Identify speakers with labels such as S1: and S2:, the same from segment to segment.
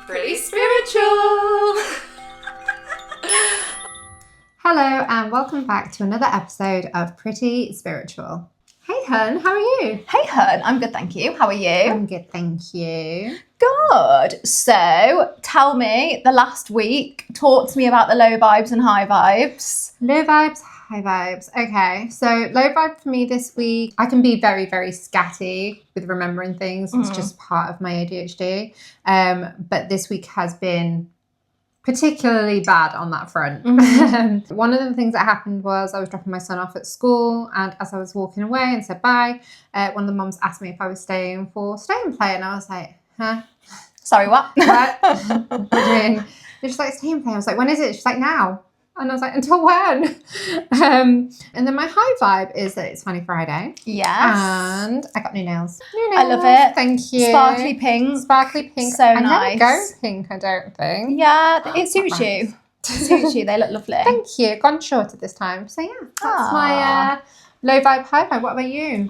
S1: Pretty spiritual.
S2: Hello and welcome back to another episode of Pretty Spiritual. Hey hun, how are you?
S1: Hey hun, I'm good, thank you. How are you?
S2: I'm good, thank you.
S1: Good. So, tell me, the last week, talk to me about the low vibes and high vibes.
S2: Low vibes, high vibes. Okay, so low vibe for me this week, I can be very, very scatty with remembering things. It's just part of my ADHD. But this week has been particularly bad on that front. One of the things that happened was I was dropping my son off at school, and as I was walking away and said bye, one of the mums asked me if I was staying for stay and play, and I was like, huh?
S1: Sorry, what?
S2: What? What do you mean? She's like, stay and play. I was like, when is it? She's like, now. And I was like, until when? And then my high vibe is that it's Funny Friday.
S1: Yes.
S2: And I got new nails.
S1: I love it.
S2: Thank you.
S1: Sparkly pink.
S2: Sparkly pink.
S1: So
S2: I
S1: nice.
S2: never go pink, I don't think.
S1: Yeah, it suits you. It suits you. They look lovely.
S2: Thank you. Gone shorter this time. So yeah, that's my low vibe, high vibe. What about you?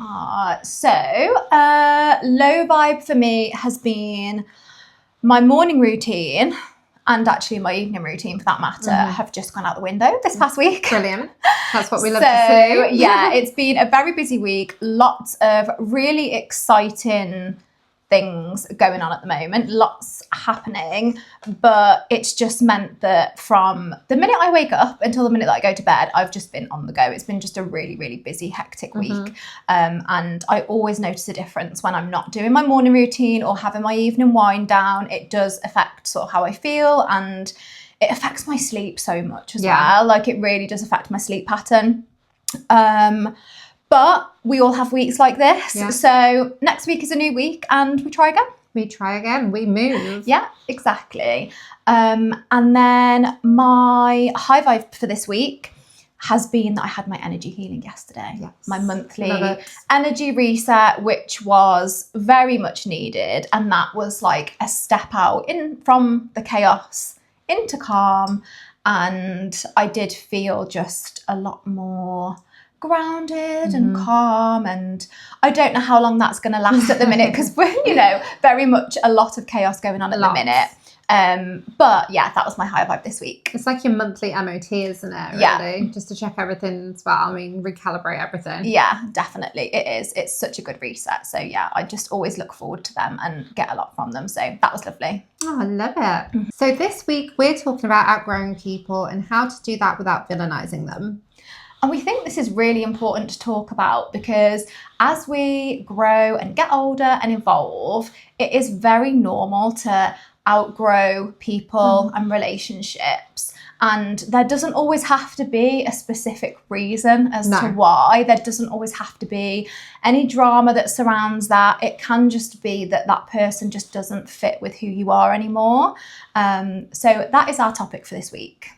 S1: Low vibe for me has been my morning routine, and actually my evening routine for that matter, have just gone out the window this past week.
S2: Brilliant. That's what we love to see.
S1: Yeah, it's been a very busy week. Lots of really exciting things going on at the moment. Lots happening. But it's just meant that from the minute I wake up until the minute that I go to bed, I've just been on the go. It's been just a really, really busy, hectic week. And I always notice a difference when I'm not doing my morning routine or having my evening wind down. It does affect sort of how I feel, and it affects my sleep so much as well. Like, it really does affect my sleep pattern. But we all have weeks like this. Yeah. So next week is a new week and we try again.
S2: We try again. We move.
S1: Yeah, exactly. And then my high vibe for this week has been that I had my energy healing yesterday.
S2: Yes.
S1: My monthly energy reset, which was very much needed. And that was like a step out from the chaos into calm. And I did feel just a lot more grounded and calm, and I don't know how long that's going to last at the minute, because we're, very much a lot of chaos going on at the minute. But yeah, that was my high vibe this week.
S2: It's like your monthly MOT, isn't it? Really?
S1: Yeah.
S2: Just to check everything as well. I mean, recalibrate everything.
S1: Yeah, definitely. It is. It's such a good reset. So yeah, I just always look forward to them and get a lot from them. So that was lovely.
S2: Oh, I love it. So this week we're talking about outgrowing people and how to do that without villainising them.
S1: And we think this is really important to talk about, because as we grow and get older and evolve, it is very normal to outgrow people and relationships. And there doesn't always have to be a specific reason as to why. There doesn't always have to be any drama that surrounds that. It can just be that that person just doesn't fit with who you are anymore. So that is our topic for this week.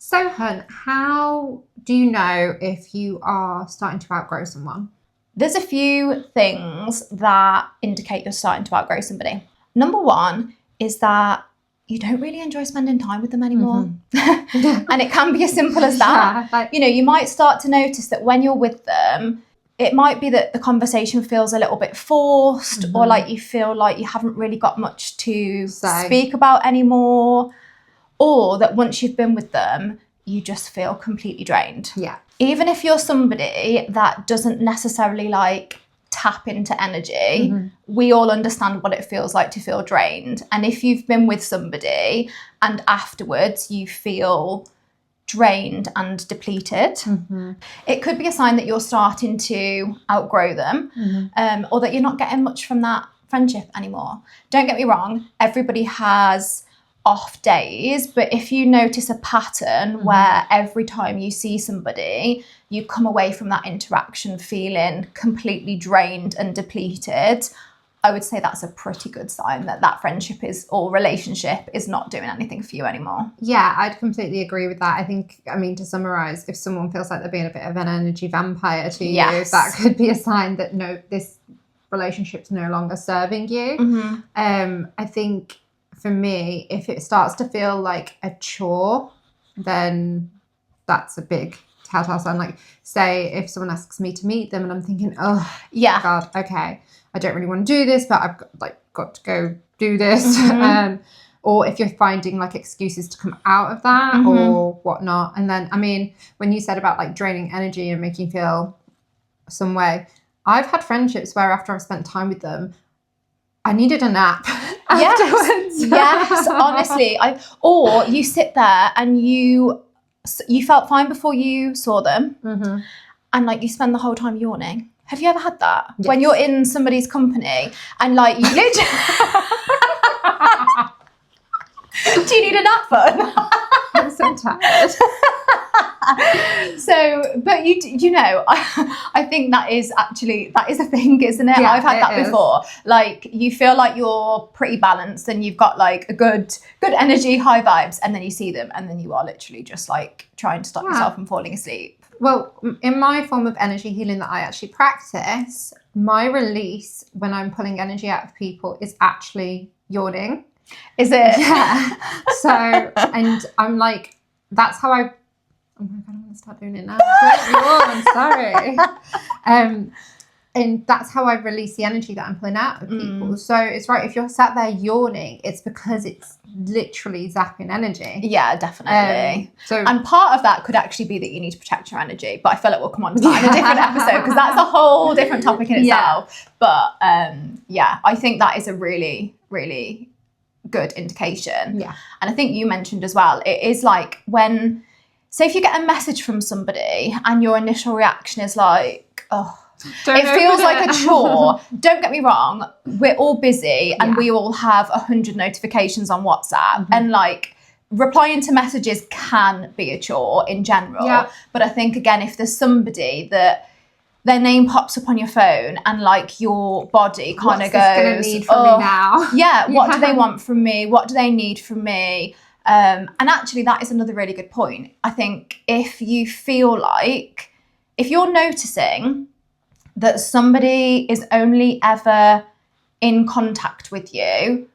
S2: So, hun, how do you know if you are starting to outgrow someone?
S1: There's a few things that indicate you're starting to outgrow somebody. Number one is that you don't really enjoy spending time with them anymore. And it can be as simple as that. Yeah, you might start to notice that when you're with them, it might be that the conversation feels a little bit forced, or like you feel like you haven't really got much to speak about anymore. Or that once you've been with them, you just feel completely drained.
S2: Yeah.
S1: Even if you're somebody that doesn't necessarily tap into energy, we all understand what it feels like to feel drained. And if you've been with somebody and afterwards you feel drained and depleted, it could be a sign that you're starting to outgrow them, or that you're not getting much from that friendship anymore. Don't get me wrong, everybody has off days, but if you notice a pattern where every time you see somebody, you come away from that interaction feeling completely drained and depleted, I would say that's a pretty good sign that that friendship or relationship is not doing anything for you anymore.
S2: Yeah, I'd completely agree with that. I think, to summarise, if someone feels like they're being a bit of an energy vampire to you, that could be a sign that this relationship's no longer serving you. I think for me, if it starts to feel like a chore, then that's a big telltale sign. Like, say if someone asks me to meet them and I'm thinking, oh yeah, God, okay, I don't really want to do this, but I've got to go do this. or if you're finding like excuses to come out of that or whatnot. And then, I mean, when you said about like draining energy and making you feel some way, I've had friendships where after I've spent time with them, I needed a nap afterwards.
S1: Yes, honestly. Or you sit there and you felt fine before you saw them, and like you spend the whole time yawning. Have you ever had that?
S2: Yes.
S1: When you're in somebody's company and like you literally... Do you need a nap, Fun?
S2: I'm so tired.
S1: So, but you know, I think that is a thing, isn't it?
S2: Yeah,
S1: I've had that
S2: is.
S1: before. Like you feel like you're pretty balanced and you've got like a good energy, high vibes, and then you see them and then you are literally just like trying to stop yourself from falling asleep.
S2: Well, in my form of energy healing that I actually practice, my release when I'm pulling energy out of people is actually yawning.
S1: Is it?
S2: Yeah. So, and I'm like, that's how I... Oh my God, I'm going to start doing it now. Don't yawn, sorry. And that's how I release the energy that I'm pulling out of people. So it's right, if you're sat there yawning, it's because it's literally zapping energy.
S1: Yeah, definitely.
S2: So,
S1: and part of that could actually be that you need to protect your energy, but I feel like we'll come on to that in a different episode because that's a whole different topic in itself. But yeah, I think that is a really, really good indication.
S2: Yeah.
S1: And I think you mentioned as well, it is like when, say if you get a message from somebody and your initial reaction is like, oh, it feels like a chore. Don't get me wrong, we're all busy and we all have 100 notifications on WhatsApp and like replying to messages can be a chore in general. But I think again, if there's somebody that their name pops up on your phone and like your body kind of goes,
S2: what's this gonna need from me now?
S1: What do they want from me? What do they need from me? And actually that is another really good point. I think if you feel like, if you're noticing that somebody is only ever in contact with you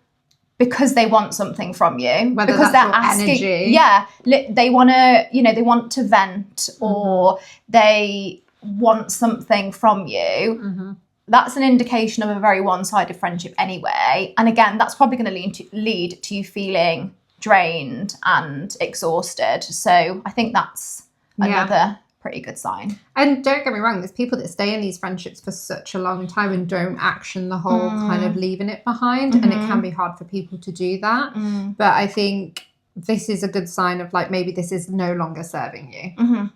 S1: because they want something from you,
S2: whether
S1: because
S2: that's
S1: they're asking,
S2: energy.
S1: they want to, they want to vent or they want something from you. That's an indication of a very one-sided friendship anyway. And again, that's probably going to lead to you feeling drained and exhausted. So I think that's another pretty good sign.
S2: And don't get me wrong, there's people that stay in these friendships for such a long time and don't action the whole kind of leaving it behind, and it can be hard for people to do that. But I think this is a good sign of like, maybe this is no longer serving you.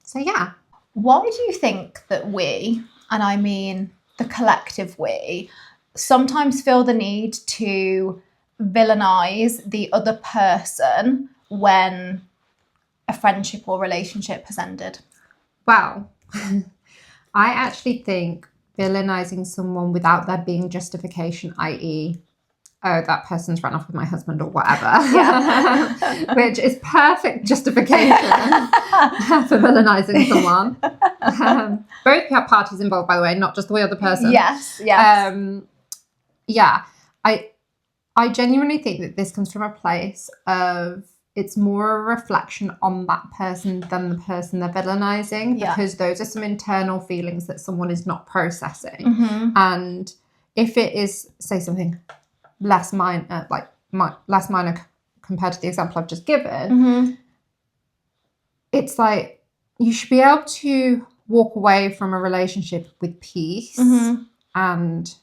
S2: So yeah.
S1: Why do you think that we, and I mean the collective we, sometimes feel the need to villainize the other person when a friendship or relationship has ended?
S2: Well, I actually think villainizing someone without there being justification, i.e., oh, that person's run off with my husband or whatever, which is perfect justification for villainizing someone. Both parties involved, by the way, not just the other person.
S1: Yes.
S2: I genuinely think that this comes from a place of, it's more a reflection on that person than the person they're villainizing, because those are some internal feelings that someone is not processing. And if it is, say, something less minor, less minor compared to the example I've just given, it's like you should be able to walk away from a relationship with peace and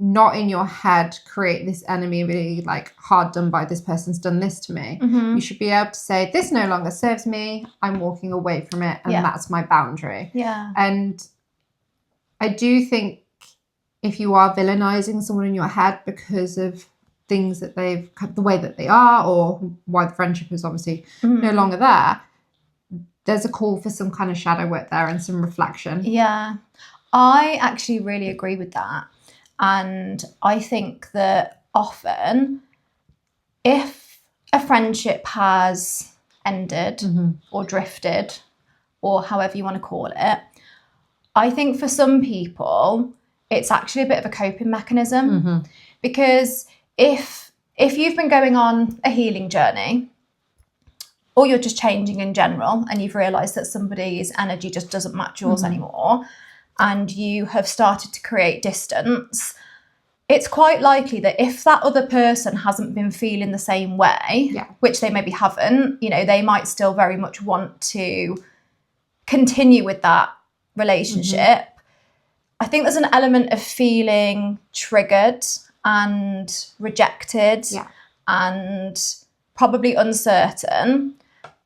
S2: not in your head create this enemy, really like, hard done by, this person's done this to me. You should be able to say, this no longer serves me, I'm walking away from it, and that's my boundary. And I do think if you are villainizing someone in your head because of things that the way that they are, or why the friendship is obviously no longer there, there's a call for some kind of shadow work there and some reflection.
S1: I actually really agree with that. And I think that often if a friendship has ended or drifted, or however you want to call it, I think for some people it's actually a bit of a coping mechanism. Because if you've been going on a healing journey, or you're just changing in general and you've realised that somebody's energy just doesn't match yours anymore, and you have started to create distance, it's quite likely that if that other person hasn't been feeling the same way, which they maybe haven't, they might still very much want to continue with that relationship. I think there's an element of feeling triggered and rejected and probably uncertain.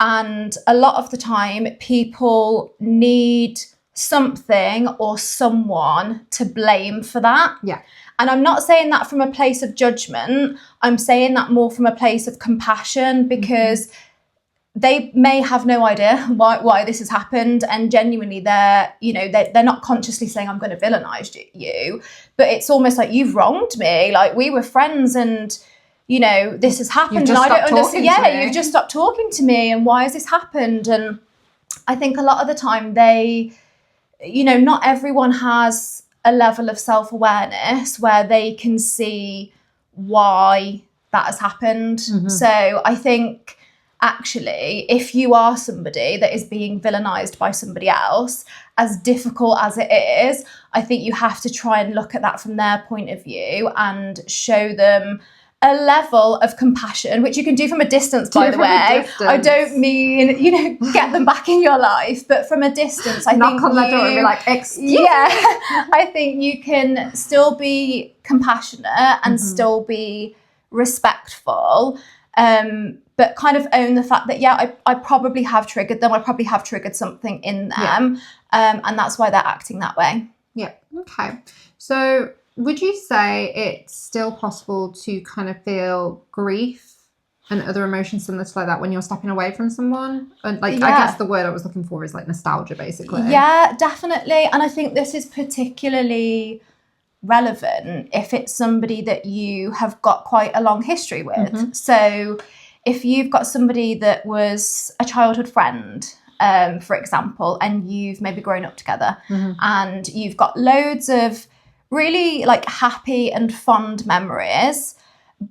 S1: And a lot of the time, people need something or someone to blame for that. And I'm not saying that from a place of judgment. I'm saying that more from a place of compassion, because they may have no idea why this has happened, and genuinely they're not consciously saying I'm going to villainize you, but it's almost like, you've wronged me, like we were friends and this has happened and I don't understand. You've just stopped talking to me, and why has this happened? And I think a lot of the time not everyone has a level of self-awareness where they can see why that has happened. So I think actually, if you are somebody that is being villainized by somebody else, as difficult as it is, I think you have to try and look at that from their point of view and show them a level of compassion, which you can do from a distance, by the way. I don't mean, get them back in your life, but from a distance, I
S2: knock on their door and be like, excuse me.
S1: I think you can still be compassionate and still be respectful, but kind of own the fact that, I probably have triggered them. I probably have triggered something in them, and that's why they're acting that way.
S2: Okay. So would you say it's still possible to kind of feel grief and other emotions similar to like that when you're stepping away from someone? And I guess the word I was looking for is like nostalgia, basically. Yeah,
S1: definitely. And I think this is particularly relevant if it's somebody that you have got quite a long history with. So if you've got somebody that was a childhood friend, for example, and you've maybe grown up together and you've got loads of really like happy and fond memories,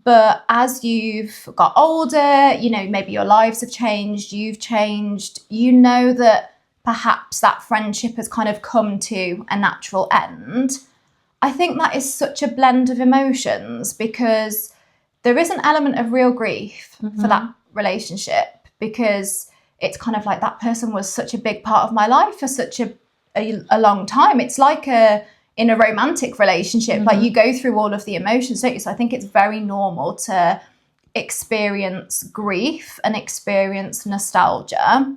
S1: but as you've got older, maybe your lives have changed, you've changed, that perhaps that friendship has kind of come to a natural end. I think that is such a blend of emotions, because there is an element of real grief for that relationship, because it's kind of like, that person was such a big part of my life for such a long time. It's like in a romantic relationship, like you go through all of the emotions, don't you? So I think it's very normal to experience grief and experience nostalgia,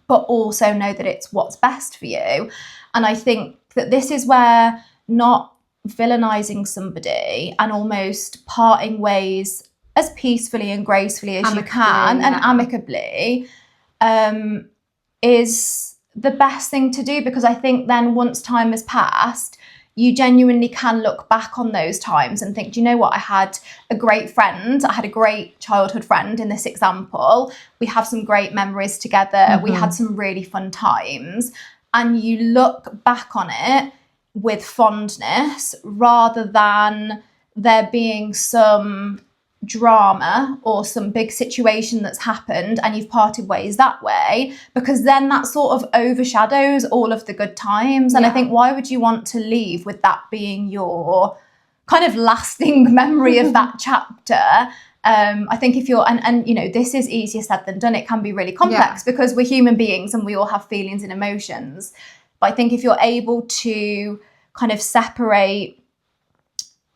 S1: but also know that it's what's best for you. And I think that this is where not villainising somebody and almost parting ways as peacefully and gracefully as you can and amicably is the best thing to do, because I think then once time has passed, you genuinely can look back on those times and think, do you know what? I had a great friend. I had a great childhood friend in this example. We have some great memories together. We had some really fun times. And you look back on it with fondness rather than there being some drama or some big situation that's happened and you've parted ways that way, because then that sort of overshadows all of the good times. And I think, why would you want to leave with that being your kind of lasting memory of that chapter? I think if you're, and this is easier said than done. It can be really complex because we're human beings and we all have feelings and emotions. But I think if you're able to kind of separate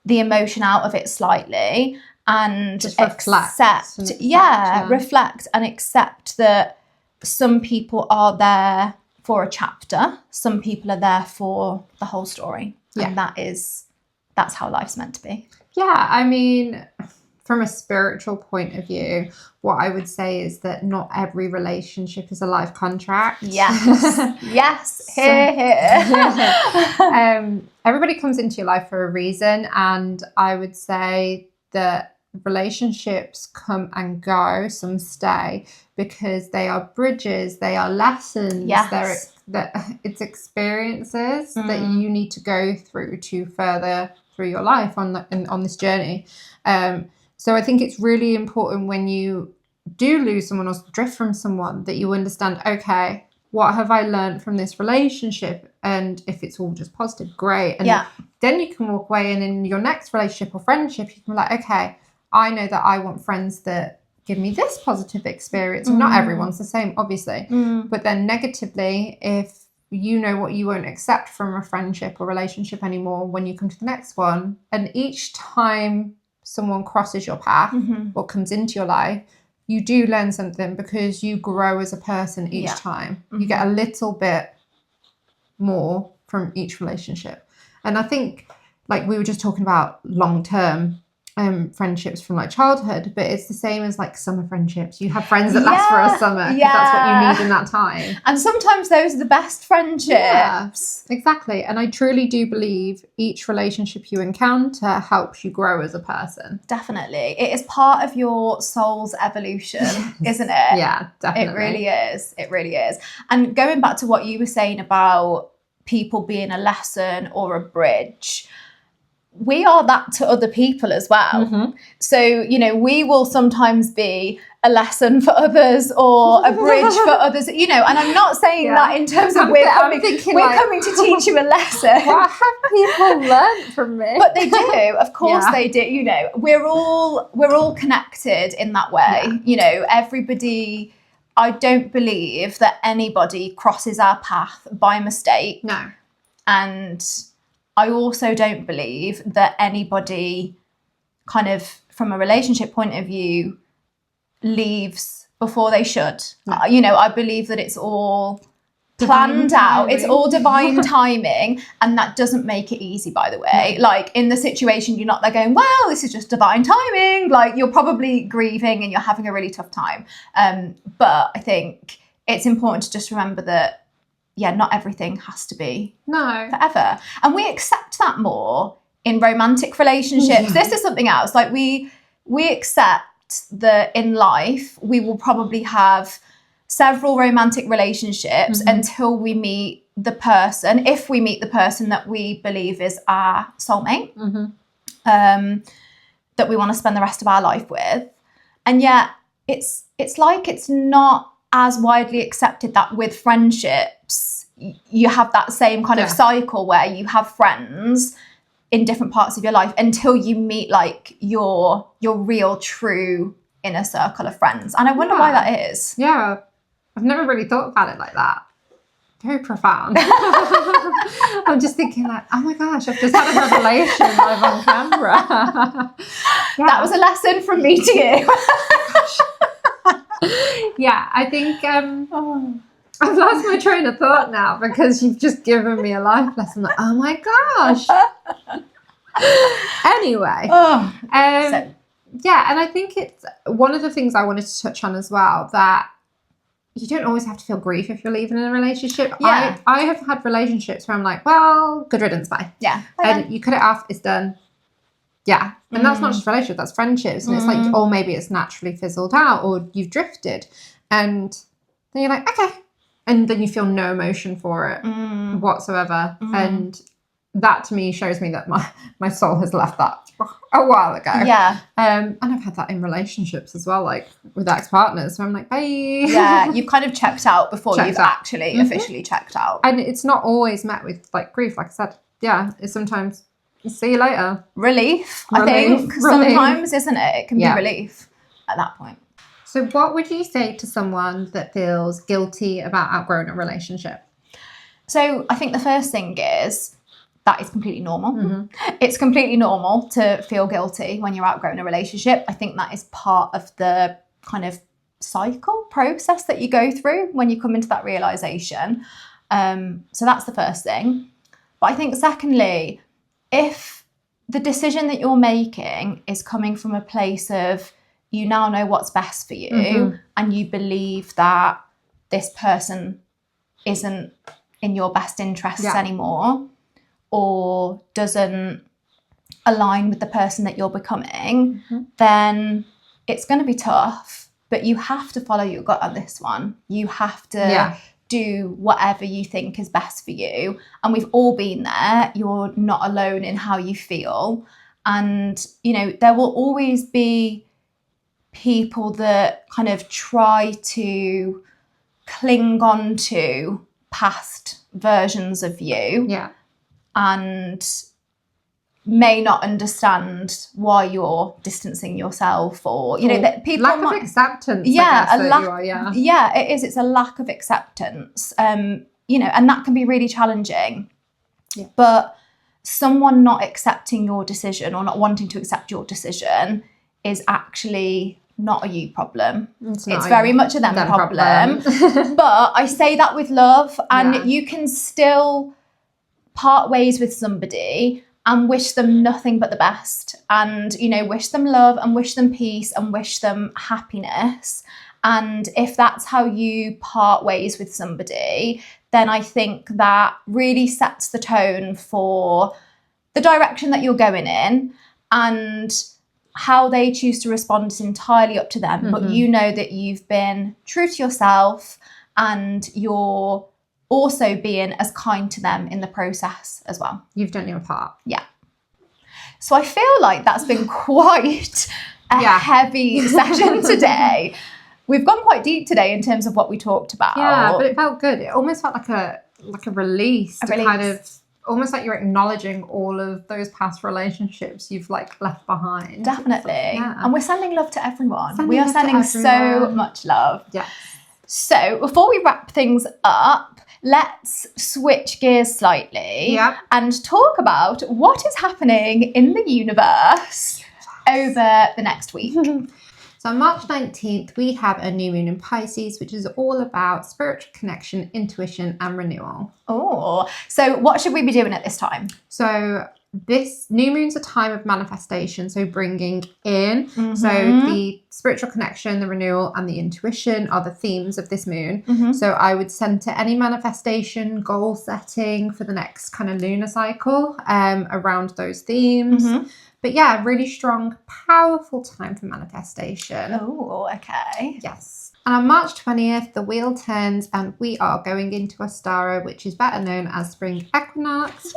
S1: the emotion out of it slightly and
S2: just reflect
S1: and accept that some people are there for a chapter, some people are there for the whole story, and that's how life's meant to be.
S2: I mean, from a spiritual point of view, what I would say is that not every relationship is a life contract.
S1: Yes.
S2: Everybody comes into your life for a reason, and I would say that relationships come and go, some stay, because they are bridges, they are lessons, it's experiences that you need to go through to further through your life on this journey. So I think it's really important when you do lose someone or drift from someone that you understand, okay, what have I learned from this relationship? And if it's all just positive, great. And then you can walk away, and in your next relationship or friendship, you can be like, okay, I know that I want friends that give me this positive experience. And not everyone's the same, obviously. But then negatively, if you know what you won't accept from a friendship or relationship anymore when you come to the next one, and each time someone crosses your path or comes into your life, you do learn something, because you grow as a person each time. You get a little bit more from each relationship. And I think, like we were just talking about long-term friendships from like childhood, but it's the same as like summer friendships. You have friends that last for a summer, because that's what you need in that time.
S1: And sometimes those are the best friendships.
S2: Yeah, exactly. And I truly do believe each relationship you encounter helps you grow as a person.
S1: Definitely. It is part of your soul's evolution, isn't it?
S2: Yeah, definitely.
S1: It really is. It really is. And going back to what you were saying about people being a lesson or a bridge, we are that to other people as well. So, you know, we will sometimes be a lesson for others or a bridge for others, you know, and I'm not saying that in terms of we're coming to teach you a lesson.
S2: What have people learned from me?
S1: But they do, of course they do, you know. We're all connected in that way. You know, everybody, I don't believe that anybody crosses our path by mistake.
S2: No.
S1: And I also don't believe that anybody kind of from a relationship point of view leaves before they should. No. You know, I believe that it's all planned out. It's all divine timing, and that doesn't make it easy, by the way. Like in the situation, you're not there going, well, this is just divine timing. Like you're probably grieving and you're having a really tough time. But I think it's important to just remember that not everything has to be forever. And we accept that more in romantic relationships. This is something else. Like we accept that in life, we will probably have several romantic relationships until we meet the person, if we meet the person that we believe is our soulmate, that we want to spend the rest of our life with. And yet it's like it's not as widely accepted that with friendships you have that same kind of cycle where you have friends in different parts of your life until you meet like your real true inner circle of friends. And I wonder why that is.
S2: Yeah, I've never really thought about it like that. Very profound. I'm just thinking like, oh my gosh, I've just had a revelation live on camera.
S1: That was a lesson from me to you.
S2: Yeah, I think I've lost my train of thought now because you've just given me a life lesson. Like, oh my gosh. Anyway, yeah, and I think it's one of the things I wanted to touch on as well, that you don't always have to feel grief if you're leaving in a relationship. I have had relationships where I'm like, well, good riddance, bye.
S1: Yeah.
S2: And you cut it off, it's done. Yeah. And that's not just relationships, that's friendships. And it's like, or maybe it's naturally fizzled out or you've drifted. And then you're like, okay. And then you feel no emotion for it whatsoever. And that to me shows me that my soul has left that a while ago.
S1: Yeah.
S2: And I've had that in relationships as well, like with ex-partners. So I'm like, bye.
S1: Yeah, you've kind of checked out before you've actually officially checked out.
S2: And it's not always met with like grief, like I said. Yeah, it's sometimes see you later.
S1: Relief, I think. Sometimes, isn't it? It can be relief at that point.
S2: So what would you say to someone that feels guilty about outgrowing a relationship?
S1: So I think the first thing is that is completely normal. It's completely normal to feel guilty when you're outgrowing a relationship. I think that is part of the kind of cycle process that you go through when you come into that realization. So that's the first thing. But I think secondly, if the decision that you're making is coming from a place of you now know what's best for you and you believe that this person isn't in your best interests anymore or doesn't align with the person that you're becoming, then it's going to be tough. But you have to follow your gut on this one. You have to do whatever you think is best for you. And we've all been there. You're not alone in how you feel. And, you know, there will always be people that kind of try to cling on to past versions of you and may not understand why you're distancing yourself, or that people
S2: lack of acceptance.
S1: Yeah, it is. It's a lack of acceptance. And that can be really challenging.
S2: Yeah.
S1: But someone not accepting your decision or not wanting to accept your decision is actually not a you problem. It's very much a them problem. But I say that with love, and you can still part ways with somebody and wish them nothing but the best, and wish them love and wish them peace and wish them happiness. And if that's how you part ways with somebody, then I think that really sets the tone for the direction that you're going in, and how they choose to respond is entirely up to them. But you know that you've been true to yourself, and you're also being as kind to them in the process as well.
S2: You've done your part.
S1: Yeah. So I feel like that's been quite a heavy session today. We've gone quite deep today in terms of what we talked about.
S2: Yeah, but it felt good. It almost felt like a release. Kind of almost like you're acknowledging all of those past relationships you've left behind.
S1: Definitely. And we're sending love to everyone. We are sending so much love.
S2: Yes.
S1: So before we wrap things up, let's switch gears slightly and talk about what is happening in the universe over the next week.
S2: So on March 19th, we have a new moon in Pisces, which is all about spiritual connection, intuition, and renewal.
S1: Oh, so what should we be doing at this time?
S2: So this new moon's a time of manifestation, so bringing in. So the spiritual connection, the renewal, and the intuition are the themes of this moon. So I would center any manifestation, goal setting for the next kind of lunar cycle around those themes. But yeah, really strong, powerful time for manifestation.
S1: Oh, okay.
S2: Yes. And on March 20th, the wheel turns and we are going into Ostara, which is better known as Spring Equinox.
S1: Yay!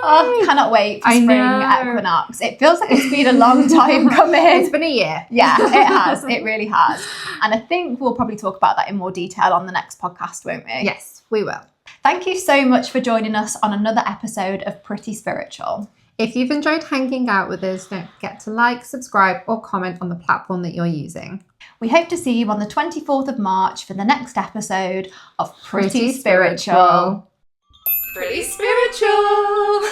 S1: Oh, cannot wait for Spring Equinox. It feels like it's been a long time coming.
S2: It's been a year.
S1: Yeah, it has. It really has. And I think we'll probably talk about that in more detail on the next podcast, won't we?
S2: Yes, we will.
S1: Thank you so much for joining us on another episode of Pretty Spiritual.
S2: If you've enjoyed hanging out with us, don't forget to like, subscribe, or comment on the platform that you're using.
S1: We hope to see you on the 24th of March for the next episode of Pretty Spiritual.
S2: Pretty Spiritual.